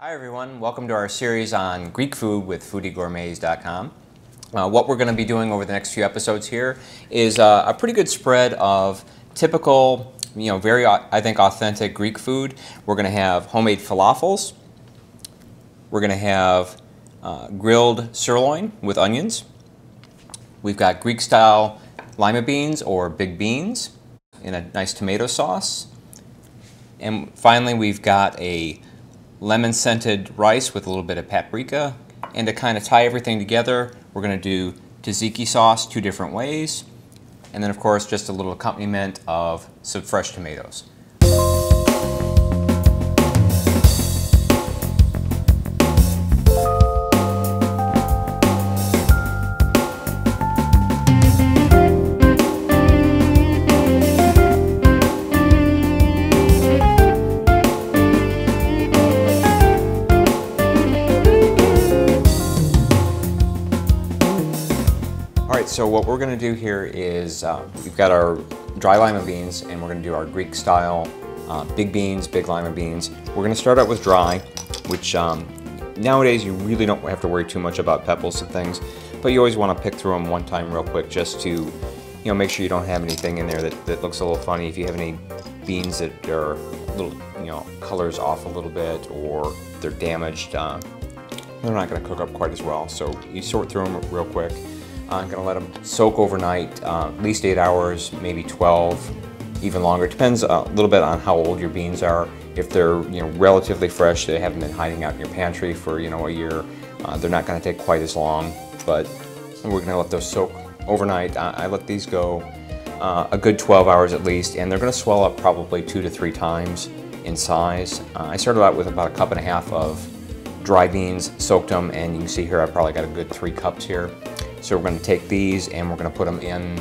Hi everyone, welcome to our series on Greek food with foodiegourmets.com. What we're going to be doing over the next few episodes here is a pretty good spread of typical, very, I think, authentic Greek food. We're going to have homemade falafels. We're going to have grilled sirloin with onions. We've got Greek-style lima beans or big beans in a nice tomato sauce. And finally, we've got a lemon-scented rice with a little bit of paprika. And to kind of tie everything together, we're going to do tzatziki sauce two different ways. And then, of course, just a little accompaniment of some fresh tomatoes. So what we're going to do here is we've got our dry lima beans and we're going to do our Greek style big beans, big lima beans. We're going to start out with dry, which nowadays you really don't have to worry too much about pebbles and things, but you always want to pick through them one time real quick just to make sure you don't have anything in there that looks a little funny. If you have any beans that are a little, colors off a little bit or they're damaged, they're not going to cook up quite as well. So you sort through them real quick. I'm going to let them soak overnight, at least 8 hours, maybe 12, even longer. It depends a little bit on how old your beans are. If they're relatively fresh, they haven't been hiding out in your pantry for a year, they're not going to take quite as long. But we're going to let those soak overnight. I let these go a good 12 hours at least, and they're going to swell up probably 2 to 3 times in size. I started out with about 1.5 cups of dry beans, soaked them, and you can see here I probably got a good 3 cups here. So we're going to take these and we're going to put them in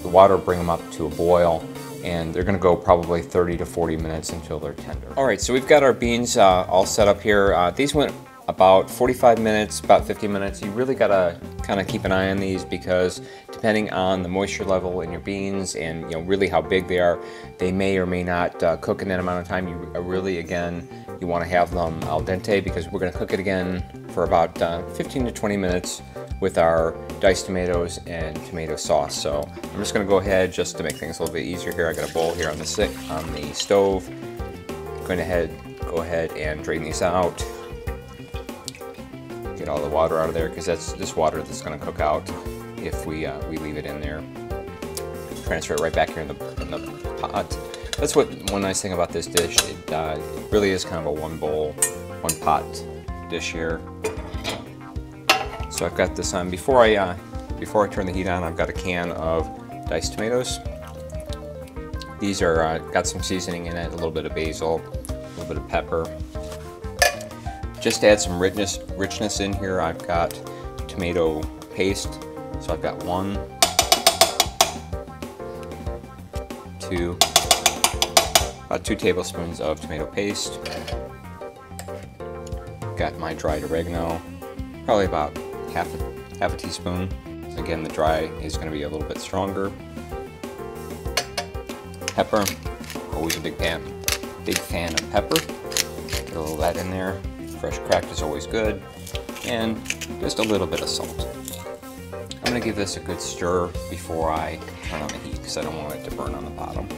the water, bring them up to a boil, and they're going to go probably 30 to 40 minutes until they're tender. All right, so we've got our beans all set up here. These went about 45 minutes, about 50 minutes. You really got to kind of keep an eye on these because depending on the moisture level in your beans and really how big they are, they may or may not cook in that amount of time. You really, again, you want to have them al dente because we're going to cook it again for about 15 to 20 minutes with our diced tomatoes and tomato sauce. So I'm just going to go ahead just to make things a little bit easier here. I got a bowl here on the stove. Go ahead and drain these out. Get all the water out of there because that's this water that's going to cook out if we leave it in there. Transfer it right back here in the pot. That's one nice thing about this dish. It really is kind of a one bowl, one pot dish here. So I've got this on. Before I turn the heat on, I've got a can of diced tomatoes. These are got some seasoning in it, a little bit of basil, a little bit of pepper. Just to add some richness in here, I've got tomato paste. So I've got 1, 2, about 2 tablespoons of tomato paste. Got my dried oregano, probably about half a teaspoon. Again, the dry is going to be a little bit stronger. Pepper, always a big fan of pepper. Get a little of that in there. Fresh cracked is always good. And just a little bit of salt. I'm going to give this a good stir before I turn on the heat because I don't want it to burn on the bottom.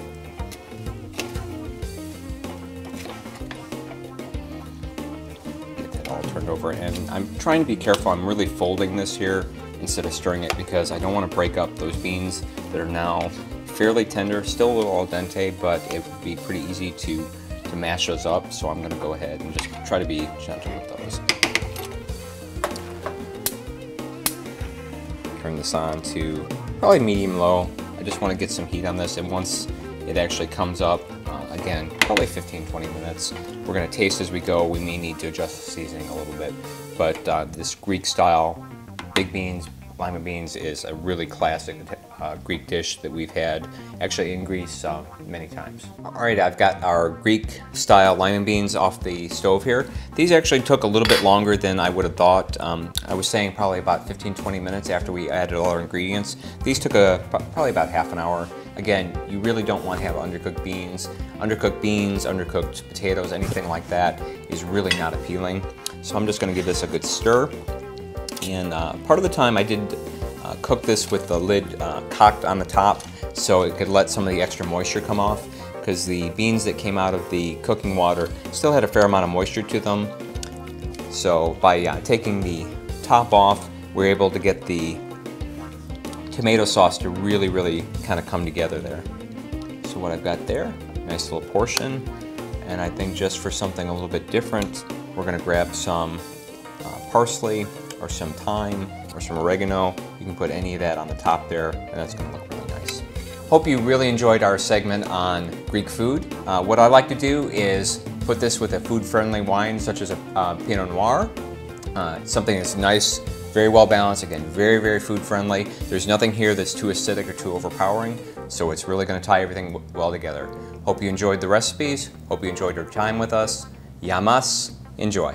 All turned over, and I'm trying to be careful. I'm really folding this here instead of stirring it because I don't want to break up those beans that are now fairly tender, still a little al dente, but it would be pretty easy to mash those up. So I'm going to go ahead and just try to be gentle with those. Turn this on to probably medium-low. I just want to get some heat on this, and once it actually comes up, again, probably 15-20 minutes. We're going to taste as we go. We may need to adjust the seasoning a little bit, but this Greek style big beans, lima beans is a really classic Greek dish that we've had actually in Greece many times. All right, I've got our Greek style lima beans off the stove here. These actually took a little bit longer than I would have thought. I was saying probably about 15-20 minutes after we added all our ingredients. These took probably about half an hour. Again, you really don't want to have undercooked beans. Undercooked beans, undercooked potatoes, anything like that is really not appealing. So I'm just going to give this a good stir. And part of the time I did cook this with the lid cocked on the top so it could let some of the extra moisture come off, because the beans that came out of the cooking water still had a fair amount of moisture to them. So by taking the top off, we're able to get the tomato sauce to really kind of come together there. So what I've got there, nice little portion, and I think just for something a little bit different, we're going to grab some parsley or some thyme or some oregano. You can put any of that on the top there, and that's going to look really nice. Hope you really enjoyed our segment on Greek food. What I like to do is put this with a food-friendly wine such as a Pinot Noir, something that's nice, very well balanced, again, very food-friendly. There's nothing here that's too acidic or too overpowering, so it's really going to tie everything well together. Hope you enjoyed the recipes. Hope you enjoyed your time with us. Yamas, enjoy.